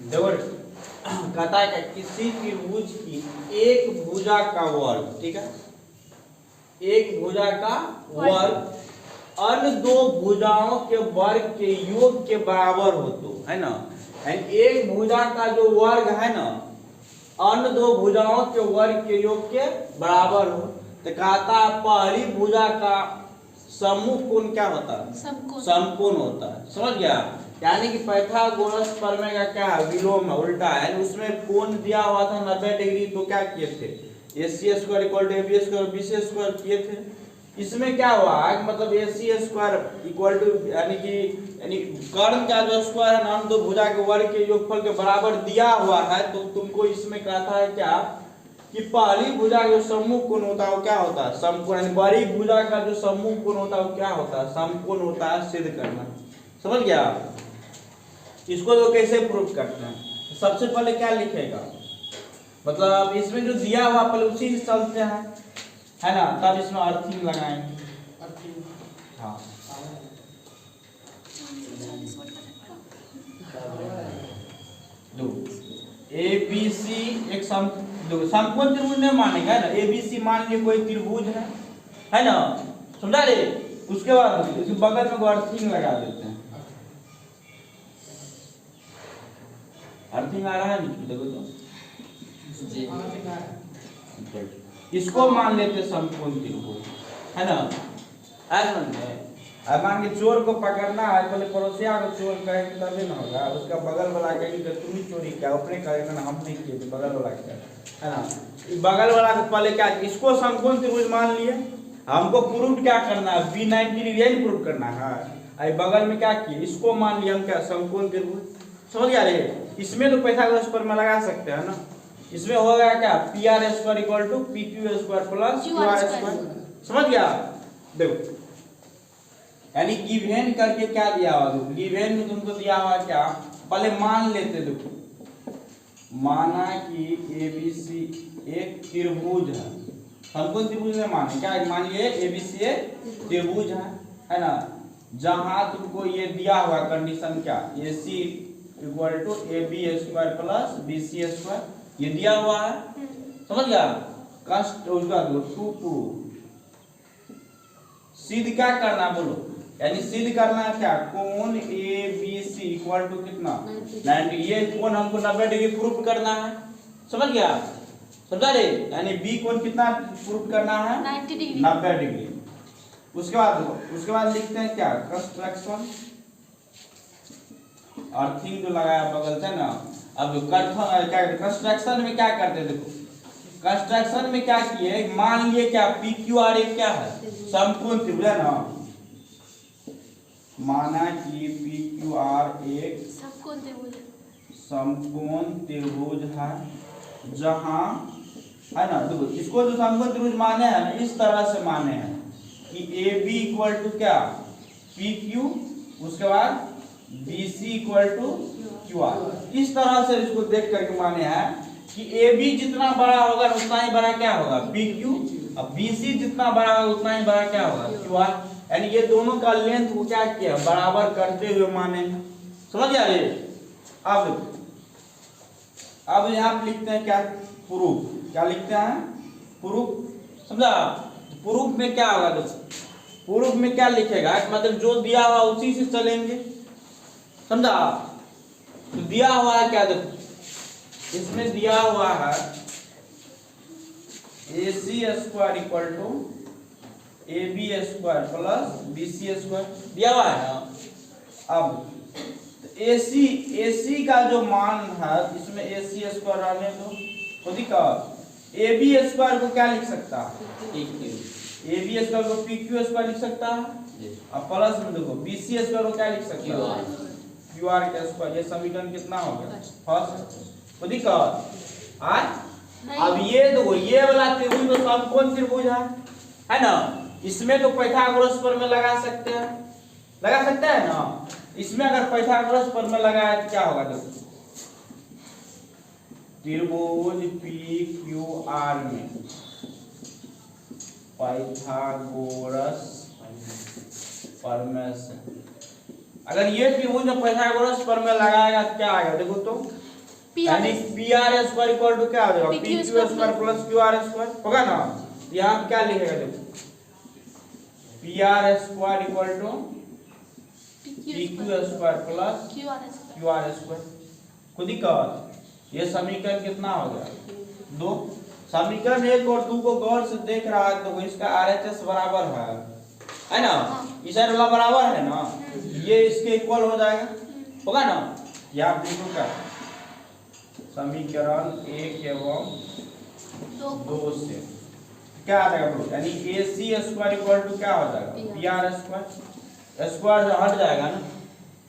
देखो कहता है कि किसी त्रिभुज की एक भुजा का वर्ग, ठीक है, एक भुजा का वर्ग अन्य दो भुजाओं के वर्ग के योग के बराबर हो तो, है ना, एक भुजा का जो वर्ग है ना अन्य दो भुजाओं के वर्ग के योग के बराबर हो, तो कहता है पहली भुजा का सम्मुख कोण क्या होता है? समकोण होता है। समझ गया? यानी कि पाइथागोरस प्रमेय का क्या है? विलोम है, उल्टा है। उसमें कोण दिया हुआ था 90 डिग्री, तो क्या किए थे? AC² = AB² BC² किए थे। इसमें क्या हुआ मतलब AC² यानी कर्ण का जो स्क्वायर है ना दो भुजा के वर्ग के योगफल के बराबर दिया हुआ है, तो तुमको इसमें कहता है क्या कि पहली भुजा का जो सम्मुख कोण होता है वो क्या होता है? समकोण। यानी बड़ी भुजा का जो सम्मुख कोण होता है वो क्या होता है? समकोण होता है। सिद्ध करना। समझ गया? इसको तो कैसे प्रूफ करते हैं? सबसे पहले क्या लिखेगा, मतलब इसमें जो दिया हुआ पहले उसी से चलते हैं, है ना, तब इसमें अर्थिंग लगाएंगे। हाँ ABC एक समकोण त्रिभुज नहीं मानेगा, है ना। ABC मान लिया कोई त्रिभुज है ना, समझा रे। उसके बाद इसके बगल में अर्थिंग लगा देते हैं। अर्थिंग आ रहा है नहीं, देखो तो इसको मान लेते समकोण त्रिभुज, है ना। अब मान के चोर को पकड़ना है, पहले पड़ोसिया को चोर कहेंगे तभी ना होगा, उसका बगल वाला कहेंगे तुम ही चोरी किया, अपने कहेंगे ना हम नहीं किए, बगल वाला किया, है ना। बगल वाला को पहले क्या, इसको समकोण त्रिभुज मान लिए। हमको प्रूफ क्या करना है? B90 डिग्री प्रूफ करना है। आई बगल में क्या किए, इसको मान लिया हम क्या, समकोण त्रिभुज। समझ गया रे? इसमें तो पाइथागोरस प्रमेय लगा सकते हैं ना। इसमें होगा क्या, PR² = PQ² + QR²। समझ गया? देखो यानी गिवन करके क्या दिया हुआ, देखो गिवन में तुमको दिया हुआ क्या, पहले मान लेते। देखो माना कि ABC एक त्रिभुज है, समकोण त्रिभुज में माने क्या, मान लिए ABC एक त्रिभुज है ना, जहां तुमको ये दिया हुआ कंडीशन क्या, AC = AB² + BC², ये दिया हुआ है। समझ गया? कष्ट उसका टू प्रूव सिद्ध क्या करना बोलो, यानी सिद्ध करना है क्या, कोण ABC = कितना 90, ये कोण हमको 90 डिग्री प्रूफ करना है। समझ गया? समझा रे? यानी B कोण कितना प्रूफ करना है, 90 डिग्री। उसके बाद लिखते हैं क्या, कंस्ट्रक्शन अर्थिंग जो लगाया बगल से ना। अब जो कंस्ट्रक्शन में क्या करते हैं, देखो कंस्ट्रक्शन में क्या किए, मान लिए क्या PQR एक क्या है, समकोण त्रिभुज है ना। माना कि PQR एक समकोण त्रिभुज है, जहां, है ना, देखो इसको जो समकोण त्रिभुज माने हैं ना, इस तरह से माने हैं कि AB = क्या, PQ, उसके बाद BC = QR। इस तरह से इसको देख करके माने हैं कि AB जितना बड़ा होगा उतना ही बड़ा क्या होगा, PQ, अब BC जितना बड़ा होगा उतना ही बड़ा क्या होगा, QR। यानी ये दोनों का लेंथ को क्या किया, बराबर करते हुए माने। समझ गया रे? अब यहाँ पे लिखते हैं क्या, प्रूफ। क्या लिखते हैं, प्रूफ। समझा? प्रूफ में क्या होगा, देखो प्रूफ में क्या लिखेगा, मतलब जो दिया हुआ उसी से चलेंगे। समझा? तो दिया हुआ है क्या, देखो इसमें दिया हुआ है AC² = AB² + BC² दिया हुआ है ना। अब AC का जो मान है, इसमें AC² रहने दो, AB² को क्या लिख सकता है, AB² को PQ² लिख सकता है, अब प्लस में देखो BC² को क्या लिख सकता है, QR²। ये समीकरण कितना हो गया, फर्स्ट। कोई दिक्कत अब ये देखो ये वाला त्रिभुज तो समकोण त्रिभुज है ना। इसमें तो पाइथागोरस प्रमेय लगा सकते हैं ना। इसमें अगर पाइथागोरस प्रमेय लगाया तो क्या होगा, देखो त्रिभुज PQR में पाइथागोरस प्रमेय से अगर ये त्रिभुज में पाइथागोरस प्रमेय लगाएगा तो क्या आएगा, देखो तो यानी P R square equal to क्या हो जाएगा, P Q square plus Q R square होगा ना। यहाँ क्या लिखेगा देखो, P R square equal to P Q square plus Q R square. खुद ही कहा ये समीकरण कितना हो गया, 2। समीकरण 1 और 2 को गौर से देख रहा है तो इसका आरएचएस बराबर है ना, इस साइड वाला बराबर है ना, ये इसके इक्वल हो जाएगा, होगा ना। ये आप देखो क्या समीकरण 1 एवं 2 से क्या आ जाएगा, यानी ए सी स्क्वायर इक्वल टू क्या हो जाएगा, पी आर स्क्वायर। स्क्वायर हट जाएगा ना,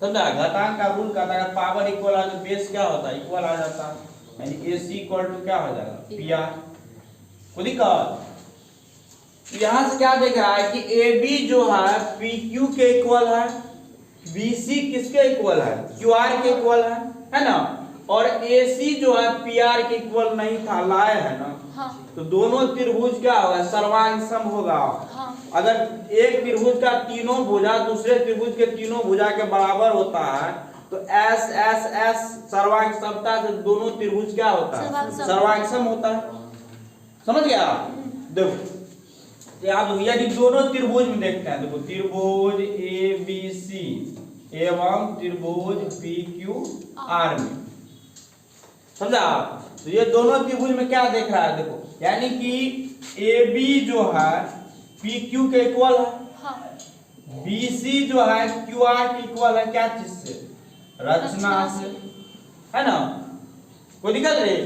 समझा। घातांक का रूल कहता है पावर इक्वल आ तो बेस क्या होता है, इक्वल आ जाता है, यानी ए सी इक्वल टू क्या हो जाएगा, पी आर। खुद ही कहा यहां से क्या देख रहा है कि ए बी जो है पी क्यू के इक्वल है, बी सी किसके इक्वल है, क्यू आर के इक्वल है ना। और ए सी जो है पी आर के इक्वल नहीं था, लाए है ना। हाँ। तो दोनों त्रिभुज क्या होगा, सर्वांग सम होगा। हाँ। अगर एक त्रिभुज का तीनों भुजा दूसरे त्रिभुज के तीनों भुजा के बराबर होता है तो एस एस एस सर्वांग समता से दोनों त्रिभुज क्या होता है, सर्वांग सम होता है। समझ गया। देखो यदि दोनों त्रिभुज में देखते हैं, देखो त्रिभुज ए बी सी एवं त्रिभुज पी क्यू आर में, समझा। तो ये दोनों त्रिभुज में क्या देख रहा है, देखो यानी कि ए बी जो है पी क्यू के इक्वल है, बी सी जो है क्यू आर के इक्वल है, क्या चीज से, रचना से, है ना, कोई दिक्कत नहीं।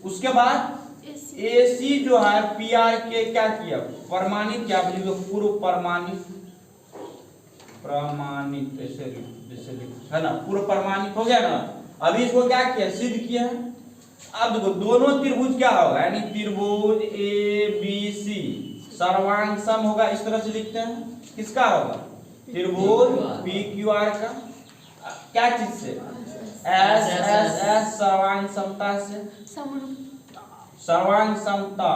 उसके बाद ए सी जो है पी आर के क्या किया, प्रमाणित क्या, पूर्व प्रमाणित, प्रमाणित ऐसे है ना, पूर्व प्रमाणित हो गया ना। अभी इसको क्या किया, सिद्ध किया है। अब देखो दोनों त्रिभुज क्या होगा, यानी त्रिभुज ए बी सी सर्वांग सम होगा, इस तरह से लिखते हैं। किसका होगा, त्रिभुज पी क्यू आर का, क्या चीज से, एस एस एस सर्वांग समता से, सर्वांग समता,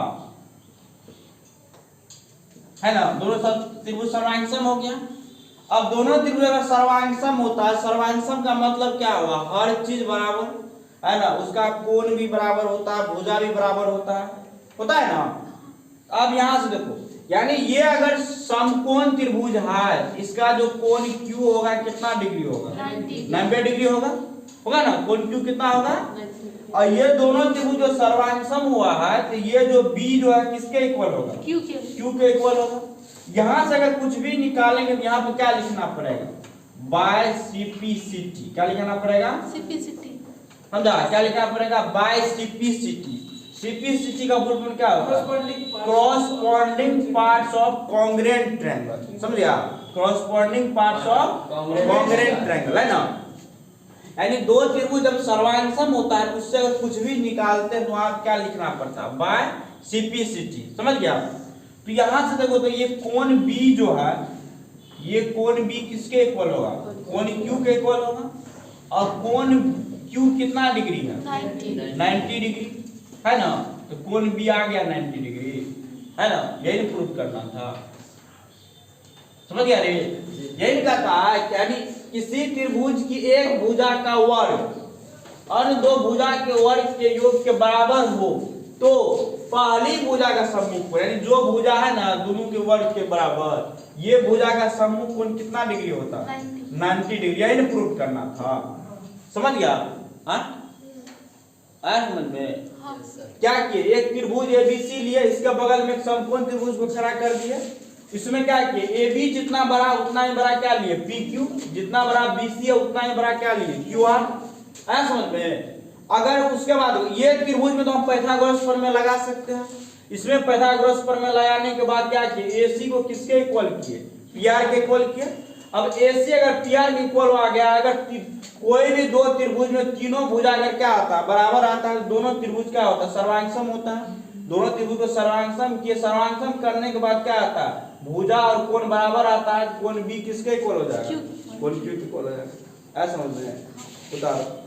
है ना। दोनों त्रिभुज सर्वांग सम हो गया। अब दोनों त्रिभुज अगर सर्वांग सम होता है, सर्वांग सम का मतलब क्या हुआ, हर चीज बराबर, है ना, उसका कोण भी बराबर होता है, भुजा भी बराबर होता है ना। अब यहां से देखो, यानी ये अगर समकोण त्रिभुज है, इसका जो कोण क्यू होगा कितना डिग्री होगा, 90 डिग्री होगा ना। कोण क्यू कितना होगा, और ये दोनों त्रिभुज जो सर्वांग सम हुआ है तो ये जो बी जो है किसके इक्वल होगा, क्यू के इक्वल होगा। यहां से अगर कुछ भी निकालेंगे तो यहाँ पे क्या लिखना पड़ेगा, बाय सीपीसीटी, क्या लिखना पड़ेगा, सीपीसीटी, समझा, क्या लिखना पड़ेगा, बाय सीपीसीटी। सीपीसीटी का फुल फॉर्म क्या होगा, corresponding parts of congruent triangle, समझिए, corresponding parts of congruent triangle, है ना। यानी दो त्रिभुज जब सर्वांग सम होता है उससे अगर कुछ भी निकालते हैं तो आप क्या लिखना पड़ता है, बाय सीपीसीटी, समझ गया। तो यहां से देखो तो ये कोण बी जो है, ये कोण बी किसके इक्वल होगा, कोण क्यू के इक्वल होगा। और कोण क्यू कितना डिग्री है, 90 डिग्री, है ना। तो कोण बी आ गया 90 डिग्री, है ना। यही प्रूफ करना था, समझ गया रे। यही कहता है यानी किसी त्रिभुज की एक भुजा का वर्ग अन्य दो भुजा के वर्ग के योग के बराबर हो तो पहली भुजा का सम्मुख कोण, यानी जो भुजा है ना दोनों के वर्ग के बराबर, ये भुजा का सम्मुख कोण कितना डिग्री होता है, 90 डिग्री। यही प्रूफ करना था, समझ गया। समझ में क्या किए, एक त्रिभुज एबीसी लिए, इसके बगल में एक समकोण त्रिभुज को खड़ा कर दिए। इसमें क्या किए, ए बी जितना बड़ा उतना ही बड़ा क्या लिए, पी क्यू, जितना बड़ा बी सी है उतना ही बड़ा क्या लिए, क्यू आर। है समझ में। अगर उसके बाद ये त्रिभुज में तो हम पाइथागोरस प्रमेय लगा सकते हैं। इसमें पाइथागोरस प्रमेय लगाने के बाद क्या किए, ए सी को किसके इक्वल किए, पी आर के इक्वल किए। अब ए सी अगर पी आर के इक्वल आ गया, अगर कोई भी दो त्रिभुज में तीनों भुजा अगर क्या आता है, बराबर आता है, दोनों त्रिभुज क्या होता है, सर्वांग सम होता है। दोनों त्रिभुज को सर्वांग सम किए, सर्वांग सम करने के बाद क्या आता है, भुजा और कोण बराबर आता है। कोण बी किसके इक्वल हो जाएगा, कोण क्यू के इक्वल हो जाएगा। ऐसा समझ में, बताओ।